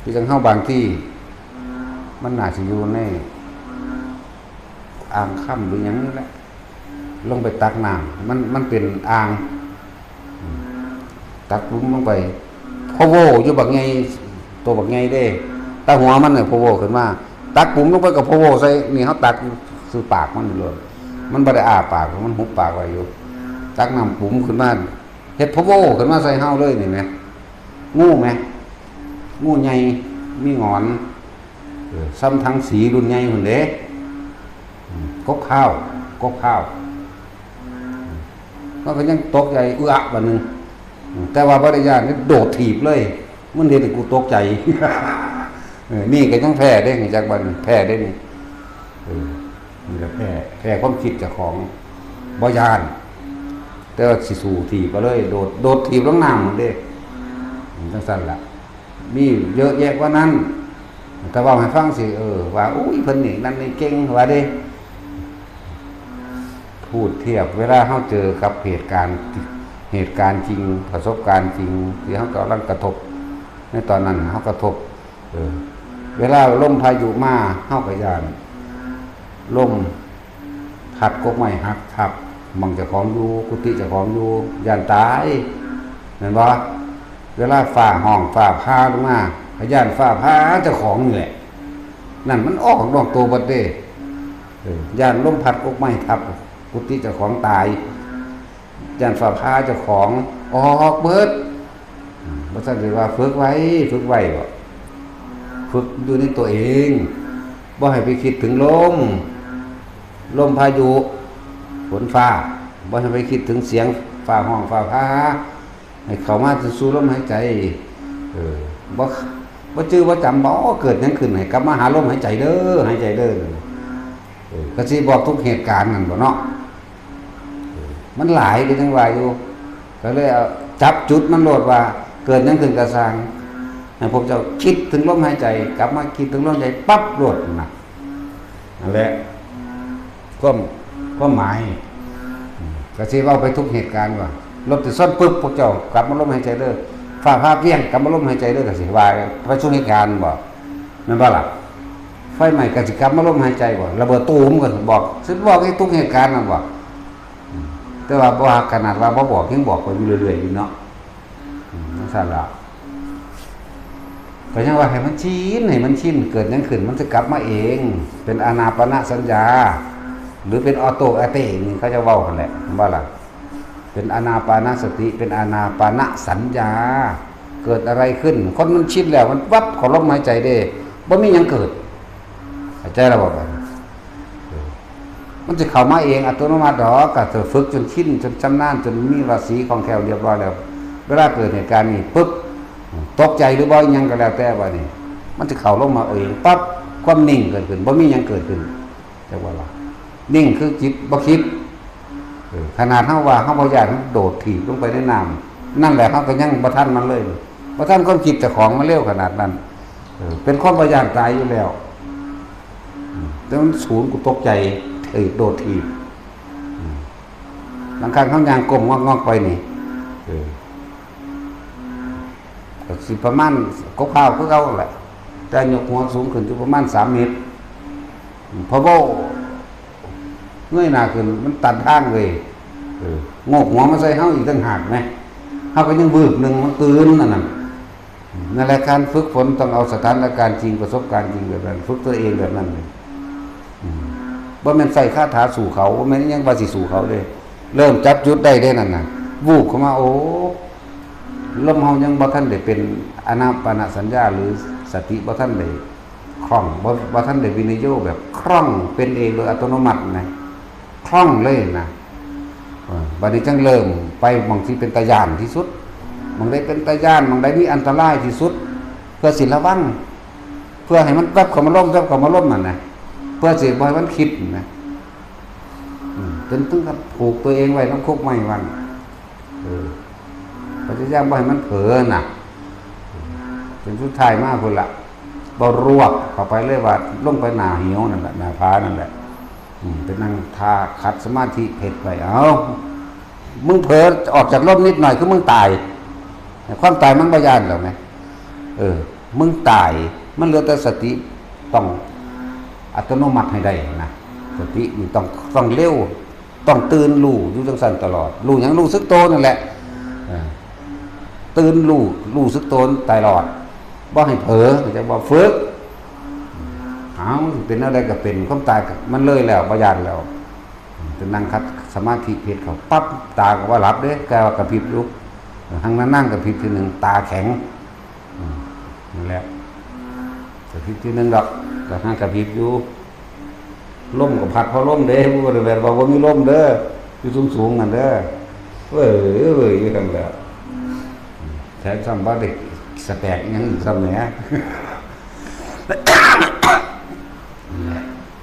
คือจังเข้าบางที่มันน่าจะอยู่ในอ่างค่ำหรืออย่างนี้แหละลงไปตักน้ำมันเป็นอ่างตักลุ้มลงไปพอโวอยู่บักไงตัวบักไงได้ตาหัวมันเนี่ยพอโวขึ้นมาตักปุ๋มลงไปกับพอโวใส่นี่เขาตักซื้อปากมันเลยมันไม่ได้อ้าปากมันหุบปากไว้อยู่ตักน้ำปุ๋มขึ้นมาเฮ็ดพอโวขึ้นมาใส่เฮาเลยนี่ไหมงูไหมงูใหญ่มีหงอนซ้ำทั้งสีรุ่นใหญ่หุ่นเด้กบข้าวมันก็ยังตกใจเอื้อบัดนึงแต่ว่าบริยานนี่โดดถีบเลยมันเห็นกูตกใจนี่ก็ยังแพ้ได้ไงจากบัดแพ้ได้นี่นี่ก็แพ้ความคิดเจ้าของบ่ยานแต่ว่าสิสู่ถีบไปเลยโดดถีบลงน้ำหมดเด้จังซั่นล่ะมีเยอะแยะกว่านั้นแต่ว่าให้ฟังสิว่าอุ้ยเพิ่นนี่นั่นนี่เก่งว่าเด้พูดเทียบเวลาเฮาเจอกับเหตุการณ์จริงประสบการณ์จริงที่เฮากำลังกระทบในตอนนั้นเฮากระทบเวลาลมพายุมาเฮาก็ย่านลมพัดกกไม้หักทับมังเจ้าของอยู่กุฏิเจ้าของอยู่ย่านตายเห็นบ่เวลาฟ้าห้องฟ้าผ่าลงมาพยานฟ้าผ่าเจ้าของนี่แหละนั่นมันออกนอกตัวบัดเด้ย่านลมพัดกกไม้ทับกุฏิเจ้าของตายย่านฟ้าผ่าเจ้าของออกเบิดบ่ซั่นสิว่าฝึกไว้บ่ฝึกอยู่ในตัวเองบ่ให้ไปคิดถึงลมพายุฝนฟ้าบ่ให้ไปคิดถึงเสียงฟ้าห้องฟ้าผ่าให้เข้ามาสู่ลมหายใจบ่จื้อบ่จำบ่เกิดหยังขึ้นให้กลับมาหาลมหายใจเด้อก็สิบอกทุกเหตุการณ์นั่นบ่เนาะมันหลายก็จังว่าอยู่ก็เลยเอาจับจุดมันโลดว่าเกิดหยังขึ้นกระสร้างให้พวกเจ้าคิดถึงลมหายใจกลับมาคิดถึงลมหายใจปั๊บโลดน่ะนั่นแหละก็หมายก็สิเว้าไปทุกเหตุการณ์ว่ารถติดซ่อนปึ๊บพวกเจ้ากลับมาลมหายใจเด้อฟ้าผ่าเพี้ยงกลับมาลมหายใจเด้อก็สิว่าไปทุกเหตุการณ์บ่แม่นบ่ล่ะไฟไหม้ก็สิกลับมาลมหายใจบ่ระเบิดตูมก็บอกสิบอกให้ทุกเหตุการณ์นั่นบ่แต่ว่าบ่ขนาดว่าบ่บอกยังบอกไปอยู่เรื่อยๆอยู่เนาะนั่นซั่นล่ะก็ยังว่าให้มันชินเกิดหยังขึ้นมันจะกลับมาเองเป็นอานาปานสัญญาหรือเป็นออโตอาเตนี่เขาจะเว้าคั่นแหละว่าล่ะเป็นอานาปานสติเป็นอานาปานสัญญาเกิดอะไรขึ้นคนมันชินแล้วมันวับเข้าลมหายใจได้บ่มีหยังเกิดเข้าใจแล้วบ่บัดมันจะเข้ามาเองอัตโนมัติดอกก็จะฝึกจนชินจนชำนาญจนมีวาสีของแคล่วเรียบร้อยแล้วเวลาเกิดเหตุการณ์นี้ปึ๊บตกใจหรือบ่ยังก็แล้วแต่ว่านี่มันจะเข้าลงมาเองปั๊บความนิ่งเกิดขึ้นบ่มีหยังเกิดขึ้นจังว่าล่ะนิ่งคือจิตบ่คิดขนาดเฮาว่าเฮาบ่อยากโดดถีบลงไปในน้ำนั่นแหละเฮาก็ยังบ่ทันมันเลยบ่ทันความคิดเจ้าของมันเร็วขนาดนั้นเป็นคนบ่อยากตายอยู่แล้วแต่มันศูนย์กูตกใจโดดถีบบางครั้งเขาย่างก้มงอกๆไปนี่ก็สิประมาณกบข้าวคือเก่าแหละแต่ยกหัวสูงขึ้นอยู่ประมาณ3 เมตรพอโบเงยหน้าขึ้นมันตัดทางเลยงอกหัวมาใส่เฮาอีกต่างหากไหมเฮาก็ยังวืบหนึ่งมันตื่นนั่นแหละการฝึกฝนต้องเอาสถานการณ์จริงประสบการณ์จริงแบบนั้นฝึกตัวเองแบบนั้นเลยบ่แม่นใส่คาถาสู่เขาบ่แม่นยังว่าสิสู่เขาเลยเริ่มจับจุดได้นั่นน่ะวูบเข้ามาโอ้ลมเฮายังบ่ทันได้เป็นอานาปานสัญญาหรือสติบ่ทันได้คล่องบ่ทันได้วินิโยแบบคล่องเป็นเองโดยอัตโนมัตินะคล่องเลยนะบัดนี้จังเริ่มไปบางที่เป็นตาย่านที่สุดบางได้เป็นตาย่านบางได้มีอันตรายที่สุดเพื่อสิระวังเพื่อให้มันแวบเข้ามาล้มนั่นนะเพื่อสิบ่ให้มันคิดนะจนถึงกับผูกตัวเองไว้ต้องคุกไม้วันพยายามบ่ให้มันเผลอน่ะจนสุดท้ายมาพุ่นละบ่รวบเข้าไปเลยว่าลงไปหน้าหิวนั่นแหละหน้าผานั่นแหละเป็นนั่งทาขัดสมาธิเฮ็ดไปมึงเผลอออกจากลมนิดหน่อยคือมึงตายความตายมันบ่ย่านแล้วไง มึงตายมันเหลือแต่สติต้องอัตโนมัติให้ได้นะสติมันต้องเร็วต้องตื่นรู้อยู่จังซั่นตลอดรู้หยังรู้สึกโตนั่นแหละตื่นรู้สึกโตตลอดบ่ให้เผลอจะบ่ฝึกเป็นอะไรก็เป็นความตายมันเลยแล้วบ่ย่านแล้วจะนั่งคัดสมาธิเพชรเขาปั๊บตาก็ว่าหลับเด้แกว่ากระพริบอยู่หังนั่งกระพริบทีนึงตาแข็งนั่นแหละกระพริบทีนึงดอกกระหังกระพริบอยู่ลมก็พัดพอลมเด้บ่ได้แม่นว่าบ่มีลมเด้ออยู่สูงๆนั่นเด้อเว้ยอยู่กันแล้วแถมซ้ำบ่ได้สแตกยังซ้ำแหน่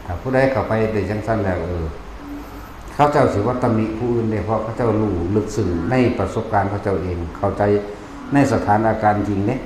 ถ้าผู้ใดเข้าไปได้จังซั่นแล้วเขาเจ้าสิว่าตำหนิผู้อื่นได้เพราะเขาเจ้ารู้ลึกซึ้งในประสบการณ์เขาเจ้าเองเข้าใจในสถานการณ์จริงเนี่ย